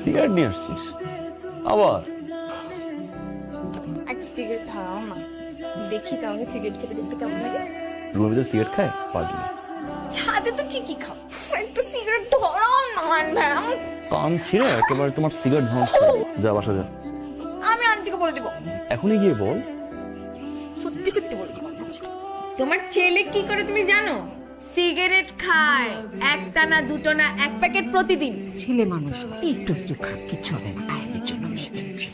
Cigarette নিয়ে আসছিস আবার? একটা সিগারেট ধরাও না, দেখি তো আমাকে সিগারেট খেতে দেখতে কেমন লাগে। রুমের ভিতরে সিগারেট খায় পাগলি। ছাদে তো ঠিকই খাও, একটা সিগারেট ধরাও না। কান ছিঁড়ে একেবারে তোমার সিগারেট ধ্বংস। যা বাসা যা। আমি আন্টিকে বলে দিব। এখনই গিয়ে বল। সত্যি সত্যি বলে দিব। তোমার ছেলে কি করে তুমি জানো? সিগারেট খায়, একটা না দুটো না, এক প্যাকেট প্রতিদিন। ছেলে মানুষ একটু একটু খা, কিচ্ছু হবে না। আয়নের জন্য মেয়ে দেখছি,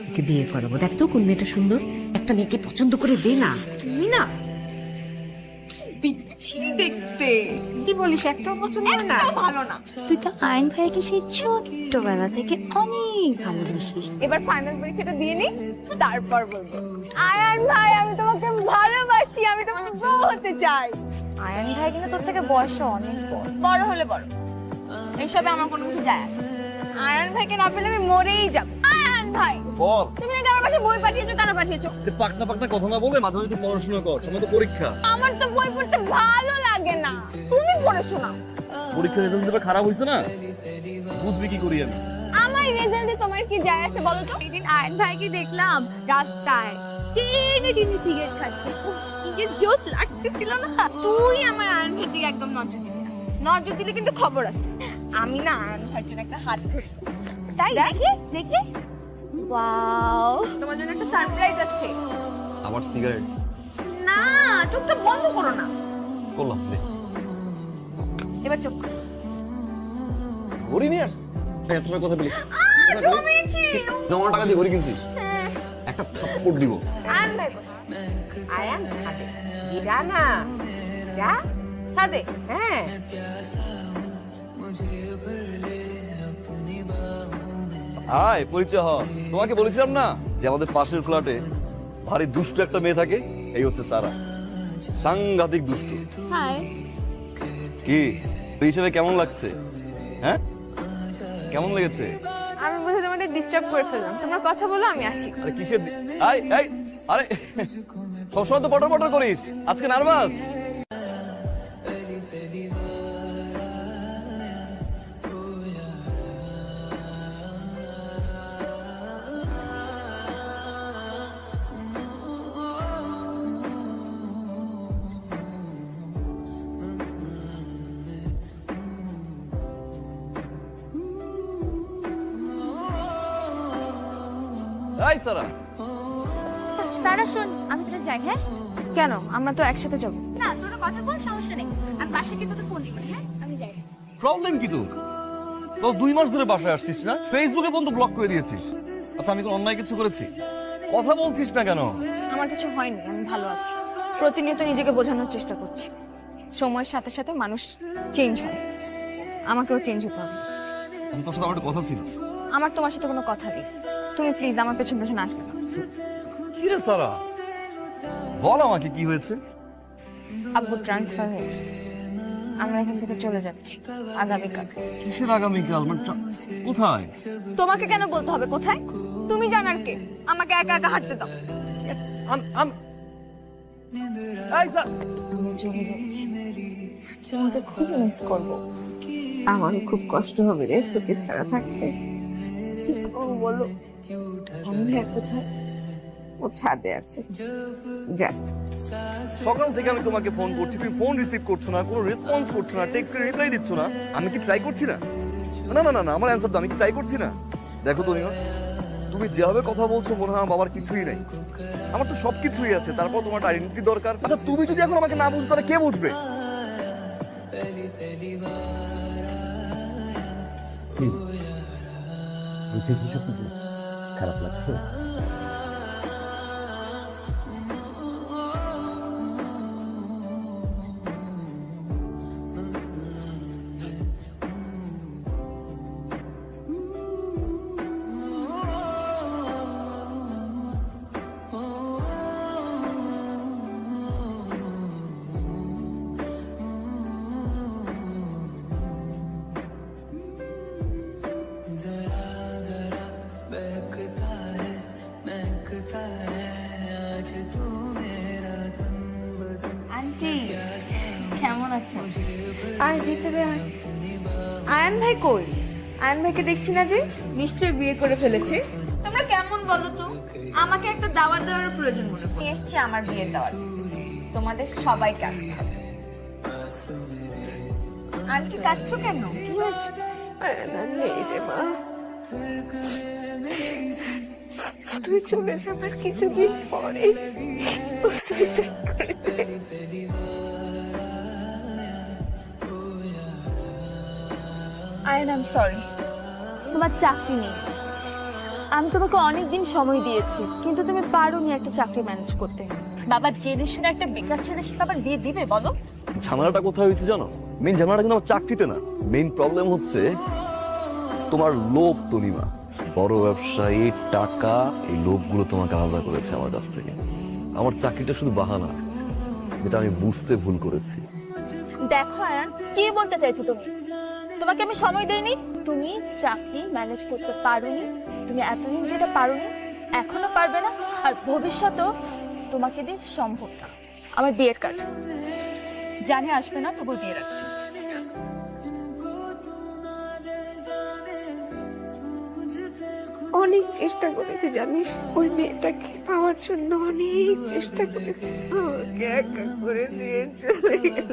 ওকে বিয়ে করাবো। দেখ তো কোন মেয়েটা সুন্দর, একটা মেয়েকে পছন্দ করে দে না। তুমি না কি বিচ্ছি দেখতে। কি বলিস, একটাও পছন্দ হয় না? একটাও ভালো না। তুই তো আইন ভাইকে সেই ছোট্টবেলা থেকে অনেক ভালোবাসিস। এবার ফাইনাল পরীক্ষাটা দিয়ে নি, তারপর বলবো আয়ান ভাই আমি তোমাকে ভালোবাসি, আমি তোমাকে বউ হতে চাই। আয়ান ভাই কিন্তু তোর থেকে বয়সে অনেক বড়। বড় হলে বড়, এইসবে আমার কোনো কিছু যায় আসে না। আয়ান ভাইকে না পেলে আমি মরেই যাব। আয়ান ভাই বল। তুমি নাকি আমার বাসায় বই পাঠিয়েছো, কেন পাঠিয়েছো? পাকনা পাকনা কথা না বলে মাঝে মাঝে পড়াশোনা কর, সময় তো পরীক্ষা। আমার তো বই পড়তে ভালো লাগে না, তুমি পড়ে শোনাও। পরীক্ষার রেজাল্ট এবার খারাপ হয়েছে না, বুঝবি কি করি আমি? আমার রেজাল্টে তোমার কি যায় আসে বলো তো? সেদিন আয়ান ভাইকে দেখলাম রাস্তায় টেনে টেনে সিগারেট খাচ্ছে, কি যে জোস লাগতেছিল না। তুই আমার আয়ান ভাইয়ের দিকে একদম নজর দিবি না, নজর দিলে কিন্তু খবর আছে। আমি না আয়ান ভাইয়ের জন্য একটা হাত ধরি। তাই দেখি দেখি, ওয়াও, তোমার জন্য একটা সারপ্রাইজ আছে। আবার সিগারেট? না, চোখটা বন্ধ করো না। করলাম দে। এবার চোখ খোলো। ঘড়ি নিয়ে আস। এত টাকা কথা বলি। জমেছি। জমা টাকা দিয়ে ঘড়ি কিনছিস? হ্যাঁ। একটা থাপ্পড় দিব। আয়ান ভাই কোথায়? আয়ান ছাদে। যা না, যা ছাদে? হ্যাঁ। হাই, পরিচয় হ। তোমাকে বলেছিলাম না যে আমাদের পাশের ফ্ল্যাটে ভারী দুষ্ট একটা মেয়ে থাকে, এই হচ্ছে সারা। সাংঘাতিক দুষ্ট। হাই। কি তুই হিসেবে কেমন লাগছে? হ্যাঁ, কেমন লেগেছে? আমি বোধহয় তোমাদের ডিস্টার্ব করে ফেললাম, তোমরা কথা বলো, আমি আসি। আরে কিসের আই এই আরে সবসময় তো পটর পটর করিস, আজকে নার্ভাস? এই সারা, তারা শোন, আমি তাহলে যাই। হ্যাঁ, কেন? আমরা তো একসাথে যাবো না। তোরা কথা বল, সমস্যা নেই। আমি বাসায় গিয়ে তোকে ফোন দিব। হ্যাঁ, আমি যাই। প্রবলেম কি তোর? তো 2 মাস ধরে বাসায় আসছিস না, ফেসবুকে বন্ধু ব্লক করে দিয়েছিস। আচ্ছা, আমি কোন অন্যায় কিছু করেছি? কথা বলছিস না কেন? আমার কিছু হয়নি, আমি ভালো আছি। প্রতিনিয়ত নিজেকে বোঝানোর চেষ্টা করছি। সময়ের সাথে সাথে মানুষ চেঞ্জ হয়, আমাকেও চেঞ্জ হতে হবে। আচ্ছা, তোর সাথে আমার একটা কথা ছিল। আমার তোমার সাথে কোনো কথা নেই, তুমি প্লিজ আমার পেছন পেছন আসবে না। কি রে সারা, বল আমাকে কি হয়েছে? আব্বু ট্রান্সফার হয়েছে, আমরা এখান থেকে চলে যাচ্ছি আগামীকাল। কিসের আগামীকাল? মানে কোথায়? তোমাকে কেন বলতে হবে কোথায়? তুমি জানার কে? আমাকে একা একা হাঁটতে দাও। এই স্যার, আমি চলে যাচ্ছি, তোমাকে খুব মিস করবো। আমারও খুব কষ্ট হবে রে তোকে ছাড়া থাকতে। কি করবো বলো? আমি ভাই কোথায়? ও ছাদে আছে, যা। সকাল থেকে আমি তোমাকে ফোন করছি, তুমি ফোন রিসিভ করছো না, কোনো রেসপন্স করছো না, টেক্সটের রিপ্লাই দিচ্ছ না। আমি কি ট্রাই করছি না? না না না না, আমার অ্যান্সার দাও, আমি কি ট্রাই করছি না? দেখো তো রিমা, তুমি যেভাবে কথা বলছো মনে হয় আমার বাবার কিছুই নেই। আমার তো সবকিছুই আছে, তারপর তোমার আইডেন্টিটি দরকার। আচ্ছা, তুমি যদি এখন আমাকে না বুঝো তাহলে কে বুঝবে? বুঝেছি সবকিছু, খারাপ লাগছে? আন্টি কেমন আছেন? আর ভিতরে আয়। আয়ান ভাই কই? আয়ন ভাইকে দেখছি না যে, নিশ্চয়ই বিয়ে করে ফেলেছে। তোমরা কেমন বলো তো? আমাকে একটা দাওয়াত দেওয়ার প্রয়োজন মনে হয়। এসছি আমার বিয়ের দাওয়াত, তোমাদের সবাইকে আসতে হবে। আন্টি কাঁদছো কেন? কি হয়েছে? তুই চলে যাবার কিছুদিন পরে আই এম সরি, তোমার চাকরি নেই। আমি তোমাকে অনেক দিন সময় দিয়েছি, কিন্তু তুমি পারোনি একটা চাকরি ম্যানেজ করতে। বাবা জেনে শুনে একটা বেকার ছেলের সাথে আবার বিয়ে দিবে বলো? ঝামেলাটা কোথায় হয়েছে জানো? মেইন ঝামেলাটা কিন্তু আমার চাকরিতে না, মেইন প্রবলেম হচ্ছে তোমার লোভ। তনিমা, বড় ব্যবসায়ী, টাকা, এই লোভগুলো তোমাকে আলাদা করেছে আমার কাছ থেকে। আমার চাকরিটা শুধু বাহানা, যেটা আমি বুঝতে ভুল করেছি। দেখো আয়ান, কি বলতে চাইছো তুমি? তোমাকে আমি সময় দেইনি, তুমি চাকরি ম্যানেজ করতে পারোনি। তুমি এতদিন যেটা পারোনি এখনো পারবে না, আর ভবিষ্যতেও তোমাকে দিয়ে সম্ভব না। আমার বিয়ের কার্ড জানে আসবে না, তবু দিয়ে রাখছি। অনেক চেষ্টা করেছি জানিস, ওই মেয়েটাকে পাওয়ার জন্য অনেক চেষ্টা করেছি। আমাকে একা করে দিয়ে চলে গেল।